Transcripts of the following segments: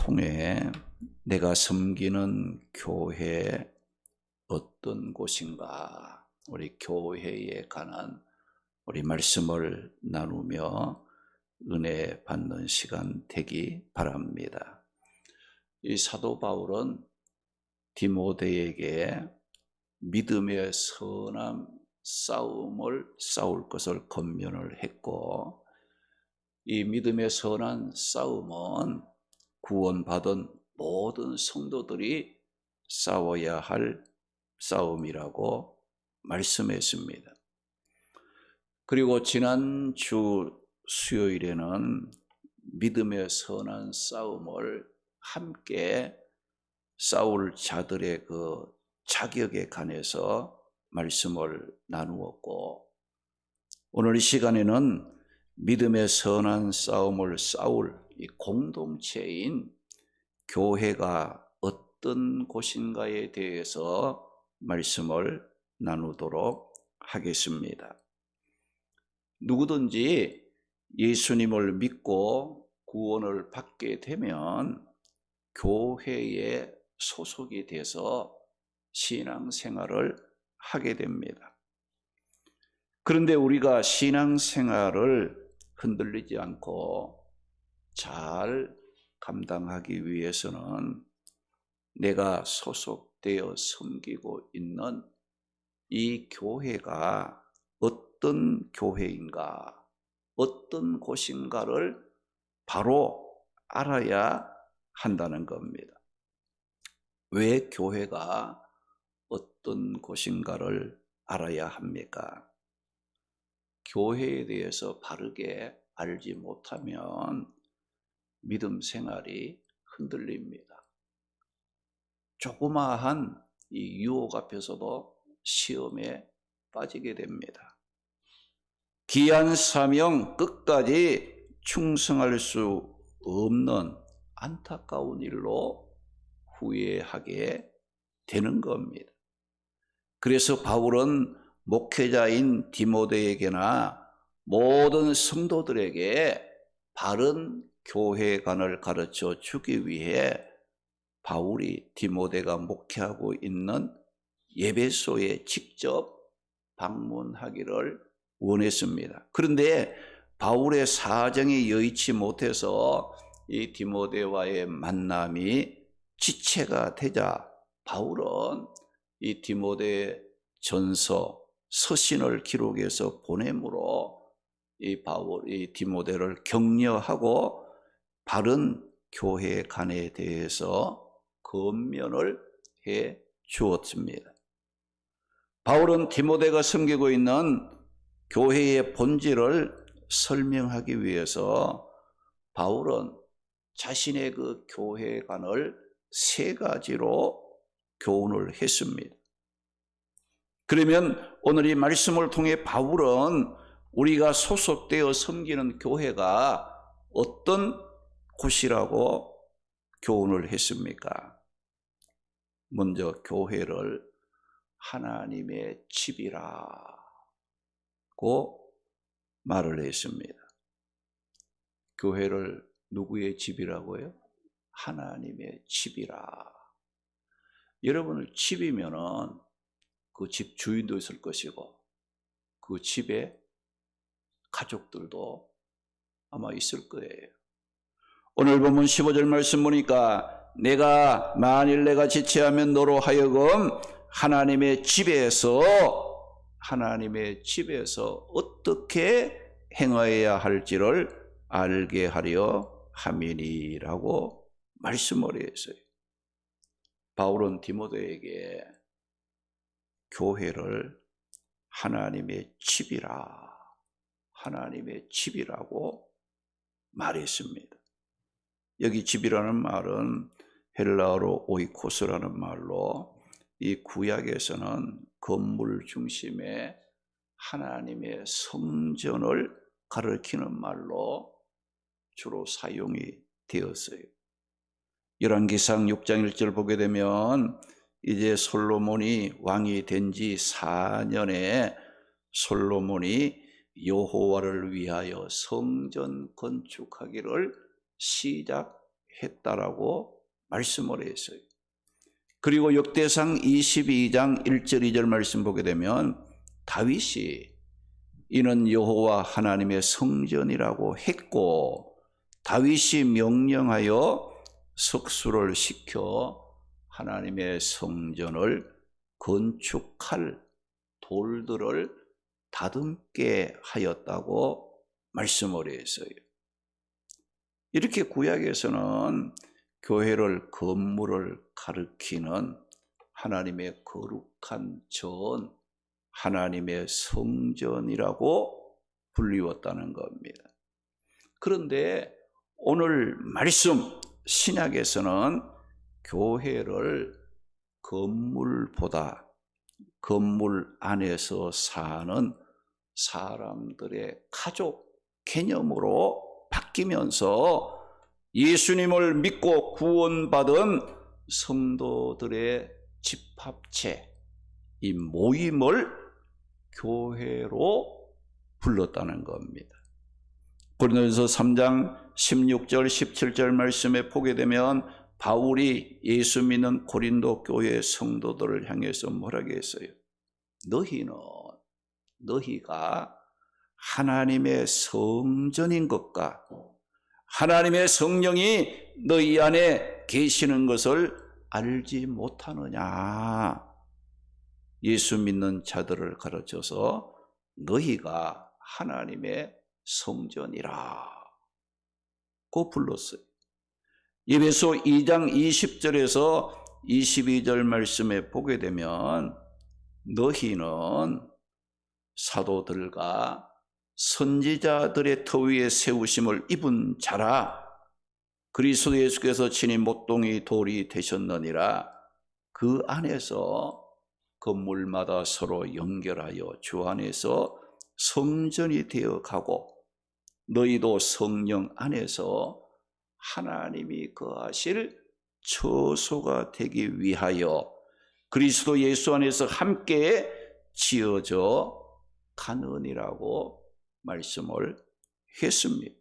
통해 내가 섬기는 교회 어떤 곳인가, 우리 교회에 관한 우리 말씀을 나누며 은혜 받는 시간 되기 바랍니다. 이 사도 바울은 디모데에게 믿음의 선한 싸움을 싸울 것을 권면을 했고, 이 믿음의 선한 싸움은 구원받은 모든 성도들이 싸워야 할 싸움이라고 말씀했습니다. 그리고 지난주 수요일에는 믿음의 선한 싸움을 함께 싸울 자들의 그 자격에 관해서 말씀을 나누었고, 오늘 이 시간에는 믿음의 선한 싸움을 싸울 이 공동체인 교회가 어떤 곳인가에 대해서 말씀을 나누도록 하겠습니다. 누구든지 예수님을 믿고 구원을 받게 되면 교회에 소속이 돼서 신앙생활을 하게 됩니다. 그런데 우리가 신앙생활을 흔들리지 않고 잘 감당하기 위해서는 내가 소속되어 섬기고 있는 이 교회가 어떤 교회인가, 어떤 곳인가를 바로 알아야 한다는 겁니다. 왜 교회가 어떤 곳인가를 알아야 합니까? 교회에 대해서 바르게 알지 못하면 믿음 생활이 흔들립니다. 조그마한 이 유혹 앞에서도 시험에 빠지게 됩니다. 귀한 사명 끝까지 충성할 수 없는 안타까운 일로 후회하게 되는 겁니다. 그래서 바울은 목회자인 디모데에게나 모든 성도들에게 바른 교회관을 가르쳐 주기 위해 바울이 디모데가 목회하고 있는 에베소에 직접 방문하기를 원했습니다. 그런데 바울의 사정이 여의치 못해서 이 디모데와의 만남이 지체가 되자 바울은 이 디모데 전서 서신을 기록해서 보내므로 이 디모데를 격려하고 바른 교회 관에 대해서 권면을 해 주었습니다. 바울은 디모데가 섬기고 있는 교회의 본질을 설명하기 위해서 바울은 자신의 그 교회관을 세 가지로 교훈을 했습니다. 그러면 오늘 이 말씀을 통해 바울은 우리가 소속되어 섬기는 교회가 어떤 곳이라고 교훈을 했습니까? 먼저 교회를 하나님의 집이라고 말을 했습니다. 교회를 누구의 집이라고요? 하나님의 집이라. 여러분의 집이면은 그 집 주인도 있을 것이고 그 집에 가족들도 아마 있을 거예요. 오늘 본문 15절 말씀 보니까 만일 내가 지체하면 너로 하여금 하나님의 집에서 어떻게 행하여야 할지를 알게 하려 함이니라고 말씀을 했어요. 바울은 디모데에게 교회를 하나님의 집이라고 말했습니다. 여기 집이라는 말은 헬라어로 오이코스라는 말로 이 구약에서는 건물 중심의 하나님의 성전을 가리키는 말로 주로 사용이 되었어요. 열왕기상 6장 1절 보게 되면 이제 솔로몬이 왕이 된 지 4년에 솔로몬이 여호와를 위하여 성전 건축하기를 시작했다. 했다라고 말씀을 했어요. 그리고 역대상 22장 1절 2절 말씀 보게 되면 다윗이 이는 여호와 하나님의 성전이라고 했고 다윗이 명령하여 석수를 시켜 하나님의 성전을 건축할 돌들을 다듬게 하였다고 말씀을 했어요. 이렇게 구약에서는 교회를 건물을 가리키는 하나님의 거룩한 전, 하나님의 성전이라고 불리웠다는 겁니다. 그런데 오늘 말씀 신약에서는 교회를 건물보다 건물 안에서 사는 사람들의 가족 개념으로 바뀌면서 예수님을 믿고 구원받은 성도들의 집합체, 이 모임을 교회로 불렀다는 겁니다. 고린도전서 3장 16절 17절 말씀에 보게 되면 바울이 예수 믿는 고린도 교회 성도들을 향해서 뭐라고 했어요? 너희가 하나님의 성전인 것과 하나님의 성령이 너희 안에 계시는 것을 알지 못하느냐. 예수 믿는 자들을 가르쳐서 너희가 하나님의 성전이라 고 불렀어요. 에베소 2장 20절에서 22절 말씀에 보게 되면 너희는 사도들과 선지자들의 터 위에 세우심을 입은 자라 그리스도 예수께서 친히 못동이 돌이 되셨느니라. 그 안에서 건물마다 서로 연결하여 주 안에서 성전이 되어 가고 너희도 성령 안에서 하나님이 거하실 처소가 되기 위하여 그리스도 예수 안에서 함께 지어져 가느니라고 말씀을 했습니다.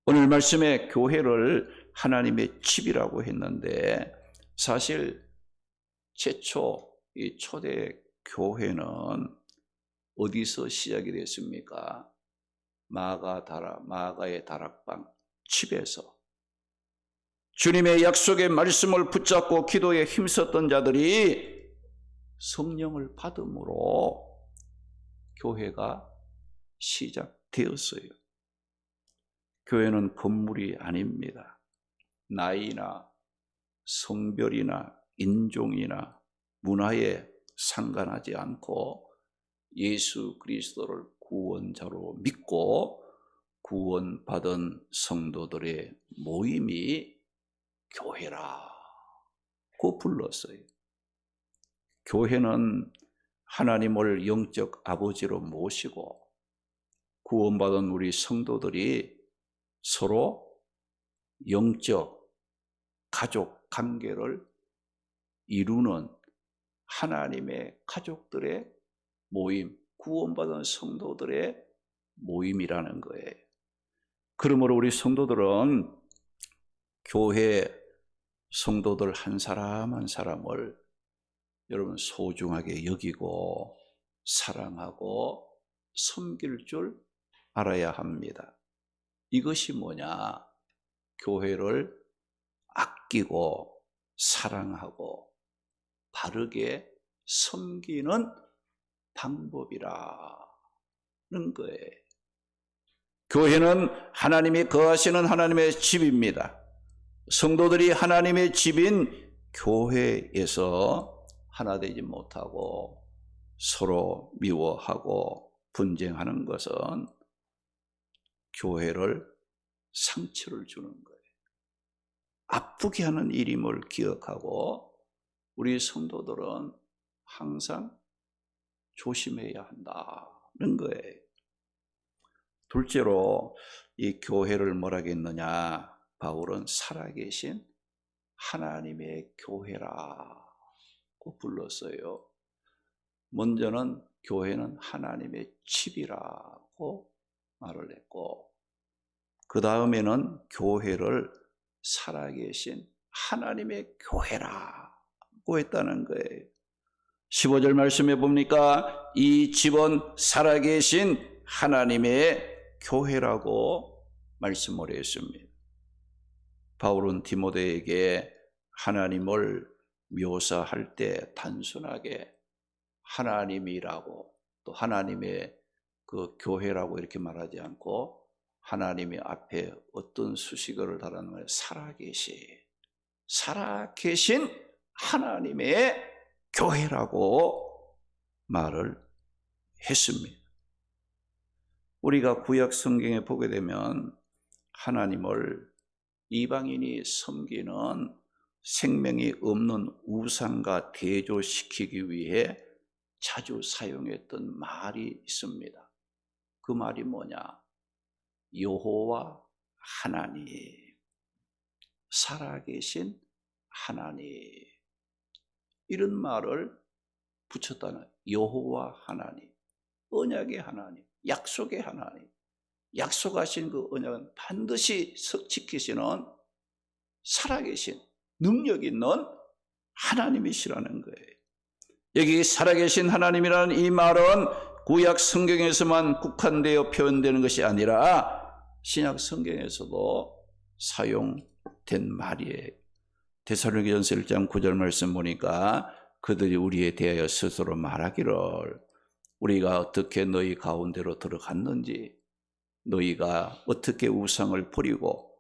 오늘 말씀에 교회를 하나님의 집이라고 했는데 사실 최초 이 초대 교회는 어디서 시작이 됐습니까? 마가의 다락방 집에서 주님의 약속의 말씀을 붙잡고 기도에 힘썼던 자들이 성령을 받음으로 교회가 시작되었어요. 교회는 건물이 아닙니다. 나이나 성별이나 인종이나 문화에 상관하지 않고 예수 그리스도를 구원자로 믿고 구원받은 성도들의 모임이 교회라고 불렀어요. 교회는 하나님을 영적 아버지로 모시고 구원받은 우리 성도들이 서로 영적 가족 관계를 이루는 하나님의 가족들의 모임, 구원받은 성도들의 모임이라는 거예요. 그러므로 우리 성도들은 교회 성도들 한 사람 한 사람을 여러분 소중하게 여기고 사랑하고 섬길 줄 알아야 합니다. 이것이 뭐냐? 교회를 아끼고 사랑하고 바르게 섬기는 방법이라는 거예요. 교회는 하나님이 거하시는 하나님의 집입니다. 성도들이 하나님의 집인 교회에서 하나 되지 못하고 서로 미워하고 분쟁하는 것은 교회를 상처를 주는 거예요. 아프게 하는 일임을 기억하고 우리 성도들은 항상 조심해야 한다는 거예요. 둘째로 이 교회를 뭐라고 했느냐? 바울은 살아계신 하나님의 교회라고 불렀어요. 먼저는 교회는 하나님의 집이라고 말을 했고 그 다음에는 교회를 살아계신 하나님의 교회라고 했다는 거예요. 15절 말씀해 봅니까? 이 집은 살아계신 하나님의 교회라고 말씀을 했습니다. 바울은 디모데에게 하나님을 묘사할 때 단순하게 하나님이라고 또 하나님의 그 교회라고 이렇게 말하지 않고 하나님의 앞에 어떤 수식어를 달았는 거예요. 살아계신 하나님의 교회라고 말을 했습니다. 우리가 구약 성경에 보게 되면 하나님을 이방인이 섬기는 생명이 없는 우상과 대조시키기 위해 자주 사용했던 말이 있습니다. 그 말이 뭐냐? 여호와 하나님, 살아계신 하나님, 이런 말을 붙였다는 여호와 하나님, 언약의 하나님, 약속의 하나님, 약속하신 그 언약은 반드시 지키시는 살아계신 능력 있는 하나님이시라는 거예요. 여기 살아계신 하나님이라는 이 말은 구약 성경에서만 국한되어 표현되는 것이 아니라 신약 성경에서도 사용된 말이에요. 데살로니가전서 1장 9절 말씀 보니까 그들이 우리에 대하여 스스로 말하기를 우리가 어떻게 너희 가운데로 들어갔는지, 너희가 어떻게 우상을 버리고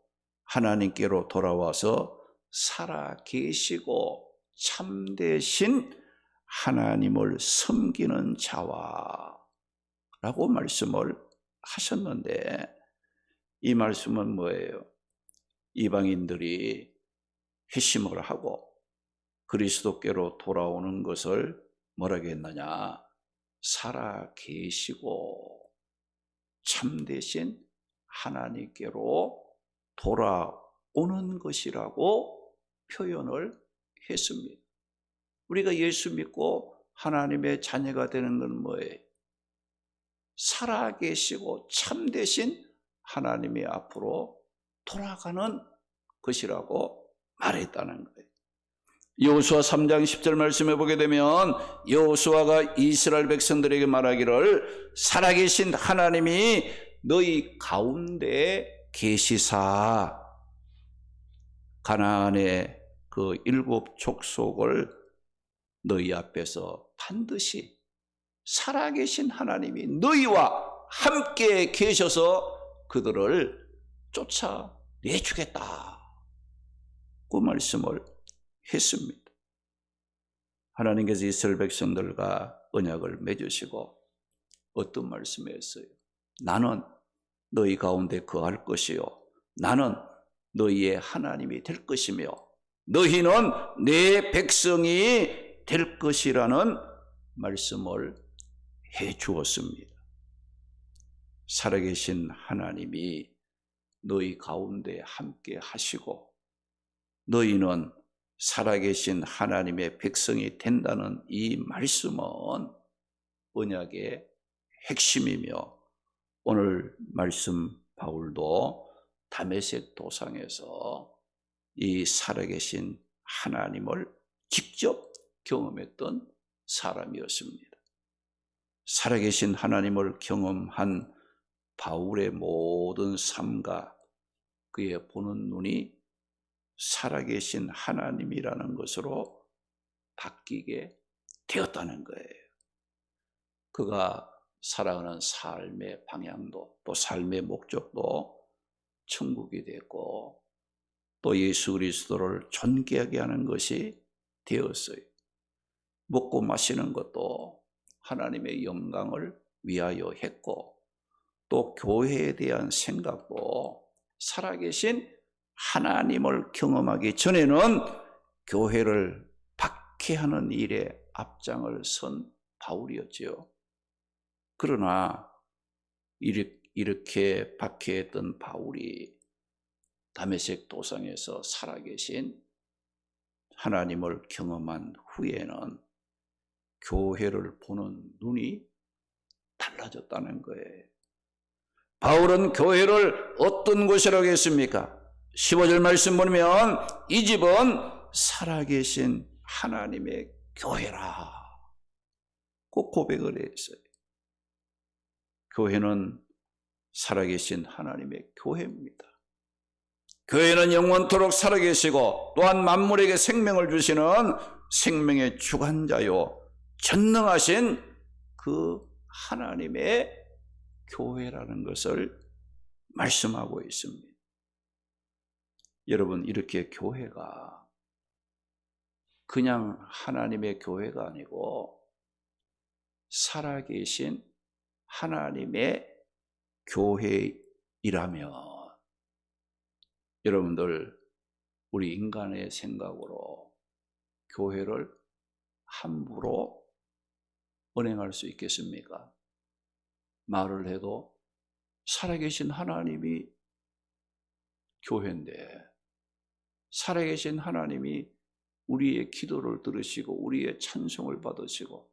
하나님께로 돌아와서 살아 계시고 참되신 하나님을 섬기는 자와 라고 말씀을 하셨는데, 이 말씀은 뭐예요? 이방인들이 회심을 하고 그리스도께로 돌아오는 것을 뭐라고 했느냐? 살아 계시고 참되신 하나님께로 돌아오는 것이라고 표현을 했습니다. 우리가 예수 믿고 하나님의 자녀가 되는 건 뭐예요? 살아계시고 참되신 하나님의 앞으로 돌아가는 것이라고 말했다는 거예요. 여호수아 3장 10절 말씀해 보게 되면 여호수아가 이스라엘 백성들에게 말하기를 살아계신 하나님이 너희 가운데 계시사 가나안의 그 7 족속을 너희 앞에서 반드시 살아계신 하나님이 너희와 함께 계셔서 그들을 쫓아내주겠다 그 말씀을 했습니다. 하나님께서 이스라엘 백성들과 언약을 맺으시고 어떤 말씀을 했어요? 나는 너희 가운데 거할 것이요 나는 너희의 하나님이 될 것이며 너희는 내 백성이 될 것이라는 말씀을 해 주었습니다. 살아계신 하나님이 너희 가운데 함께 하시고 너희는 살아계신 하나님의 백성이 된다는 이 말씀은 언약의 핵심이며 오늘 말씀 바울도 다메섹 도상에서 이 살아계신 하나님을 직접 경험했던 사람이었습니다. 살아계신 하나님을 경험한 바울의 모든 삶과 그의 보는 눈이 살아계신 하나님이라는 것으로 바뀌게 되었다는 거예요. 그가 살아가는 삶의 방향도 또 삶의 목적도 천국이 됐고 또 예수 그리스도를 존귀하게 하는 것이 되었어요. 먹고 마시는 것도 하나님의 영광을 위하여 했고 또 교회에 대한 생각도 살아계신 하나님을 경험하기 전에는 교회를 박해하는 일에 앞장을 선 바울이었지요. 그러나 이렇게 박해했던 바울이 다메섹 도상에서 살아계신 하나님을 경험한 후에는 교회를 보는 눈이 달라졌다는 거예요. 바울은 교회를 어떤 곳이라고 했습니까? 15절 말씀 보면 이 집은 살아계신 하나님의 교회라. 꼭 고백을 했어요. 교회는 살아계신 하나님의 교회입니다. 교회는 영원토록 살아계시고 또한 만물에게 생명을 주시는 생명의 주관자요 전능하신 그 하나님의 교회라는 것을 말씀하고 있습니다. 여러분, 이렇게 교회가 그냥 하나님의 교회가 아니고 살아계신 하나님의 교회이라면 여러분들, 우리 인간의 생각으로 교회를 함부로 운행할 수 있겠습니까? 말을 해도 살아계신 하나님이 교회인데, 살아계신 하나님이 우리의 기도를 들으시고 우리의 찬송을 받으시고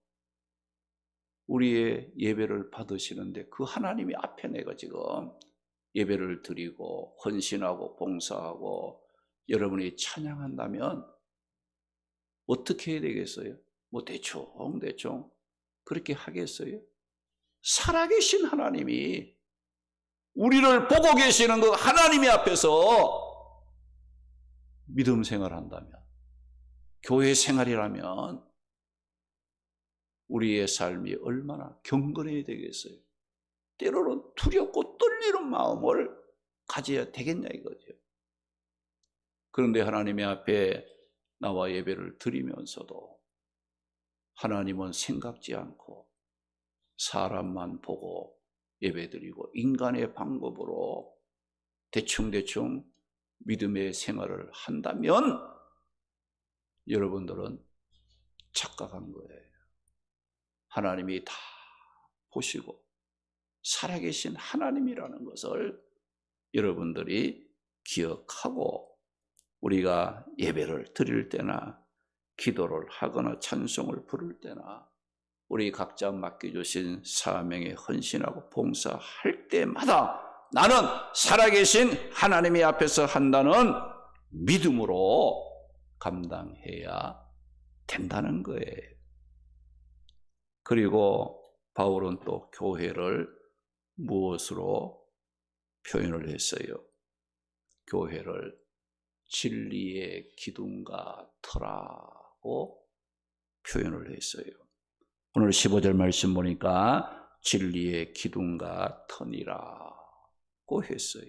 우리의 예배를 받으시는데 그 하나님이 앞에 내가 지금 예배를 드리고 헌신하고 봉사하고 여러분이 찬양한다면 어떻게 해야 되겠어요? 뭐 대충 그렇게 하겠어요? 살아계신 하나님이 우리를 보고 계시는 그 하나님이 앞에서 믿음 생활한다면, 교회 생활이라면 우리의 삶이 얼마나 경건해야 되겠어요? 때로는 두렵고 떨리는 마음을 가져야 되겠냐 이거죠. 그런데 하나님의 앞에 나와 예배를 드리면서도 하나님은 생각지 않고 사람만 보고 예배드리고 인간의 방법으로 대충 믿음의 생활을 한다면 여러분들은 착각한 거예요. 하나님이 다 보시고 살아계신 하나님이라는 것을 여러분들이 기억하고 우리가 예배를 드릴 때나 기도를 하거나 찬송을 부를 때나 우리 각자 맡겨주신 사명에 헌신하고 봉사할 때마다 나는 살아계신 하나님의 앞에서 한다는 믿음으로 감당해야 된다는 거예요. 그리고 바울은 또 교회를 무엇으로 표현을 했어요? 교회를 진리의 기둥과 터라고 표현을 했어요. 오늘 15절 말씀 보니까 진리의 기둥과 터니라고 했어요.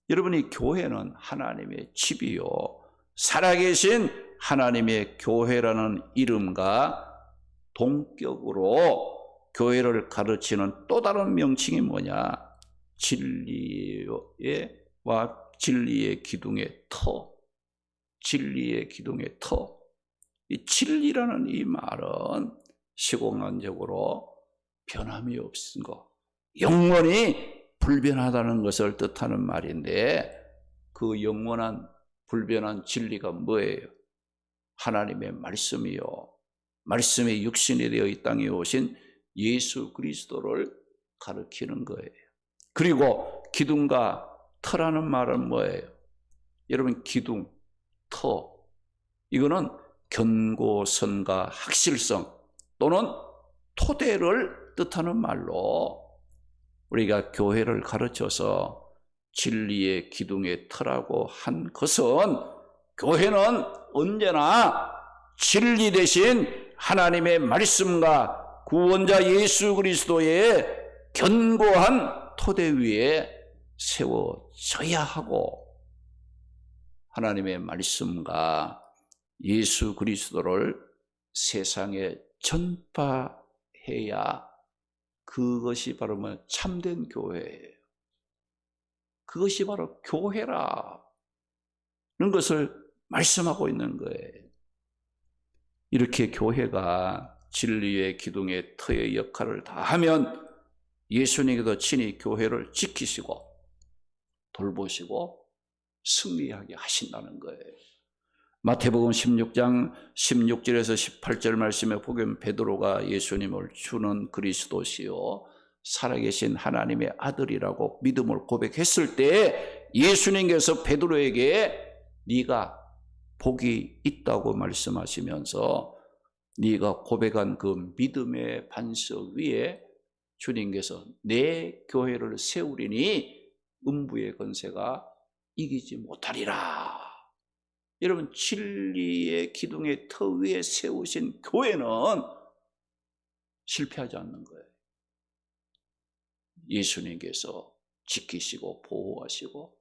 여러분이 교회는 하나님의 집이요, 살아계신 하나님의 교회라는 이름과 동격으로 교회를 가르치는 또 다른 명칭이 뭐냐? 진리와 진리의 기둥의 터, 진리의 기둥의 터. 이 진리라는 이 말은 시공간적으로 변함이 없은 것, 영원히 불변하다는 것을 뜻하는 말인데 그 영원한 불변한 진리가 뭐예요? 하나님의 말씀이요, 말씀의 육신이 되어 이 땅에 오신 예수 그리스도를 가르치는 거예요. 그리고 기둥과 터라는 말은 뭐예요? 여러분, 기둥, 터, 이거는 견고성과 확실성 또는 토대를 뜻하는 말로 우리가 교회를 가르쳐서 진리의 기둥의 터라고 한 것은 교회는 언제나 진리 대신 하나님의 말씀과 구원자 예수 그리스도의 견고한 토대 위에 세워져야 하고 하나님의 말씀과 예수 그리스도를 세상에 전파해야 그것이 바로 참된 교회예요. 그것이 바로 교회라는 것을 말씀하고 있는 거예요. 이렇게 교회가 진리의 기둥의 터의 역할을 다하면 예수님께서 친히 교회를 지키시고 돌보시고 승리하게 하신다는 거예요. 마태복음 16장 16절에서 18절 말씀에 보면 베드로가 예수님을 주는 그리스도시요 살아계신 하나님의 아들이라고 믿음을 고백했을 때 예수님께서 베드로에게 네가 복이 있다고 말씀하시면서 네가 고백한 그 믿음의 반석 위에 주님께서 내 교회를 세우리니 음부의 권세가 이기지 못하리라. 여러분, 진리의 기둥의 터 위에 세우신 교회는 실패하지 않는 거예요. 예수님께서 지키시고 보호하시고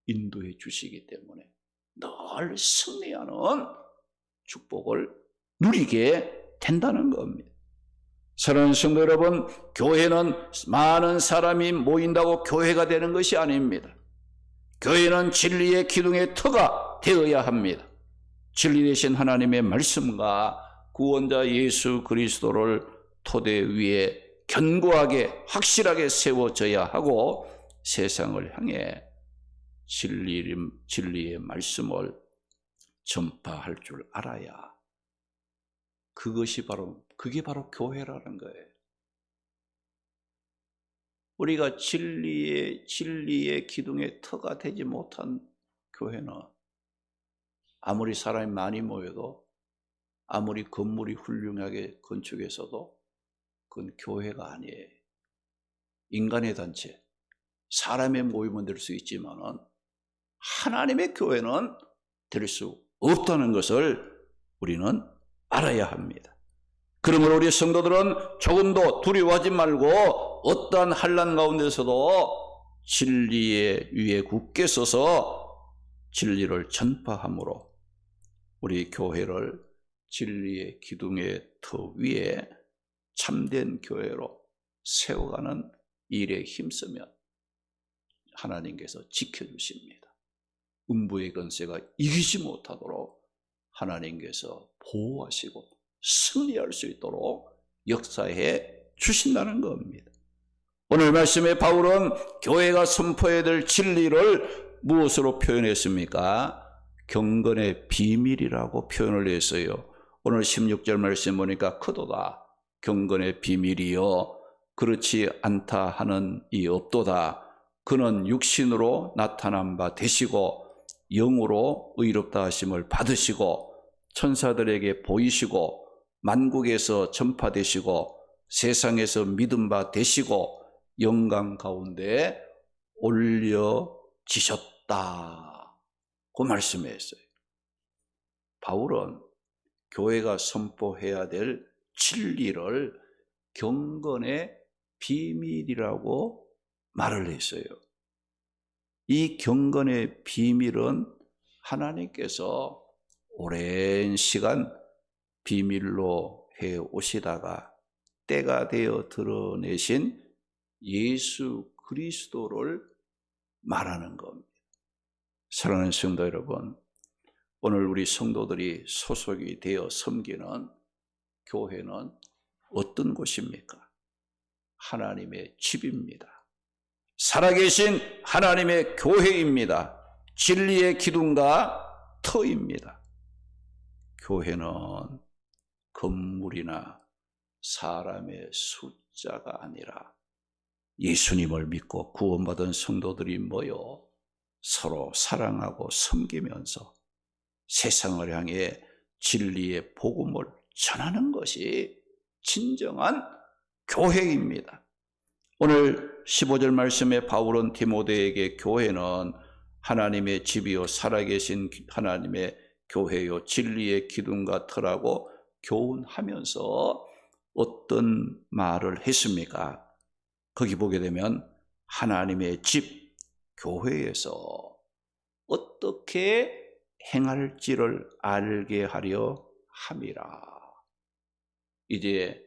인도해 주시기 때문에 늘 승리하는 축복을 누리게 된다는 겁니다. 사랑하는 성도 여러분, 교회는 많은 사람이 모인다고 교회가 되는 것이 아닙니다. 교회는 진리의 기둥의 터가 되어야 합니다. 진리 되신 하나님의 말씀과 구원자 예수 그리스도를 토대 위에 견고하게 확실하게 세워져야 하고 세상을 향해 진리의 말씀을 전파할 줄 알아야 그게 바로 교회라는 거예요. 우리가 진리의 기둥의 터가 되지 못한 교회는 아무리 사람이 많이 모여도 아무리 건물이 훌륭하게 건축해서도 그건 교회가 아니에요. 인간의 단체, 사람의 모임은 될 수 있지만은 하나님의 교회는 될 수 없다는 것을 우리는 알아야 합니다. 그러므로 우리 성도들은 조금도 두려워하지 말고 어떠한 환난 가운데서도 진리의 위에 굳게 서서 진리를 전파함으로 우리 교회를 진리의 기둥의 터 위에 참된 교회로 세워가는 일에 힘쓰면 하나님께서 지켜주십니다. 음부의 권세가 이기지 못하도록 하나님께서 보호하시고 승리할 수 있도록 역사해 주신다는 겁니다. 오늘 말씀에 바울은 교회가 선포해야 될 진리를 무엇으로 표현했습니까? 경건의 비밀이라고 표현을 했어요. 오늘 16절 말씀 보니까 크도다 경건의 비밀이요 그렇지 않다 하는 이 없도다. 그는 육신으로 나타난 바 되시고 영으로 의롭다 하심을 받으시고 천사들에게 보이시고 만국에서 전파되시고 세상에서 믿음 바 되시고 영광 가운데 올려지셨다. 그 말씀했어요. 바울은 교회가 선포해야 될 진리를 경건의 비밀이라고 말을 했어요. 이 경건의 비밀은 하나님께서 오랜 시간 비밀로 해 오시다가 때가 되어 드러내신 예수 그리스도를 말하는 겁니다. 사랑하는 성도 여러분, 오늘 우리 성도들이 소속이 되어 섬기는 교회는 어떤 곳입니까? 하나님의 집입니다. 살아계신 하나님의 교회입니다. 진리의 기둥과 터입니다. 교회는 건물이나 사람의 숫자가 아니라 예수님을 믿고 구원받은 성도들이 모여 서로 사랑하고 섬기면서 세상을 향해 진리의 복음을 전하는 것이 진정한 교회입니다. 오늘 15절 말씀에 바울은 디모데에게 교회는 하나님의 집이요 살아계신 하나님의 교회요 진리의 기둥과 터라고 교훈하면서 어떤 말을 했습니까? 거기 보게 되면 하나님의 집 교회에서 어떻게 행할지를 알게 하려 함이라. 이제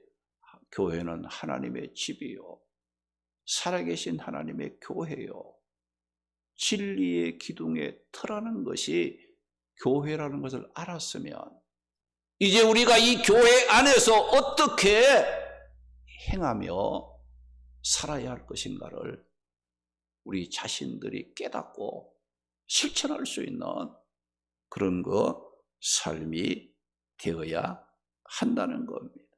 교회는 하나님의 집이요 살아계신 하나님의 교회요 진리의 기둥에 터라는 것이 교회라는 것을 알았으면 이제 우리가 이 교회 안에서 어떻게 행하며 살아야 할 것인가를 우리 자신들이 깨닫고 실천할 수 있는 그런 삶이 되어야 한다는 겁니다.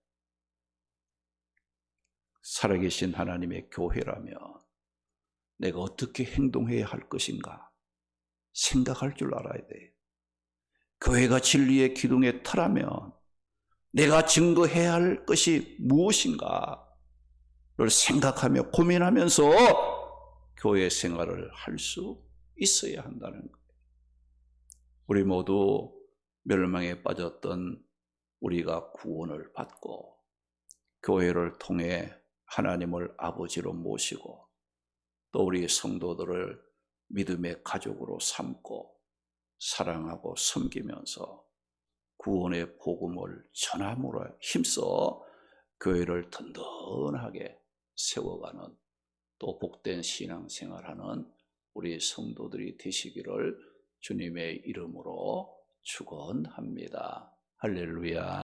살아계신 하나님의 교회라면 내가 어떻게 행동해야 할 것인가 생각할 줄 알아야 돼요. 교회가 진리의 기둥에 터라면 내가 증거해야 할 것이 무엇인가를 생각하며 고민하면서 교회 생활을 할 수 있어야 한다는 거예요. 우리 모두 멸망에 빠졌던 우리가 구원을 받고 교회를 통해 하나님을 아버지로 모시고 또 우리 성도들을 믿음의 가족으로 삼고 사랑하고 섬기면서 구원의 복음을 전함으로 힘써 교회를 든든하게 세워가는 또 복된 신앙생활하는 우리 성도들이 되시기를 주님의 이름으로 축원합니다. 할렐루야.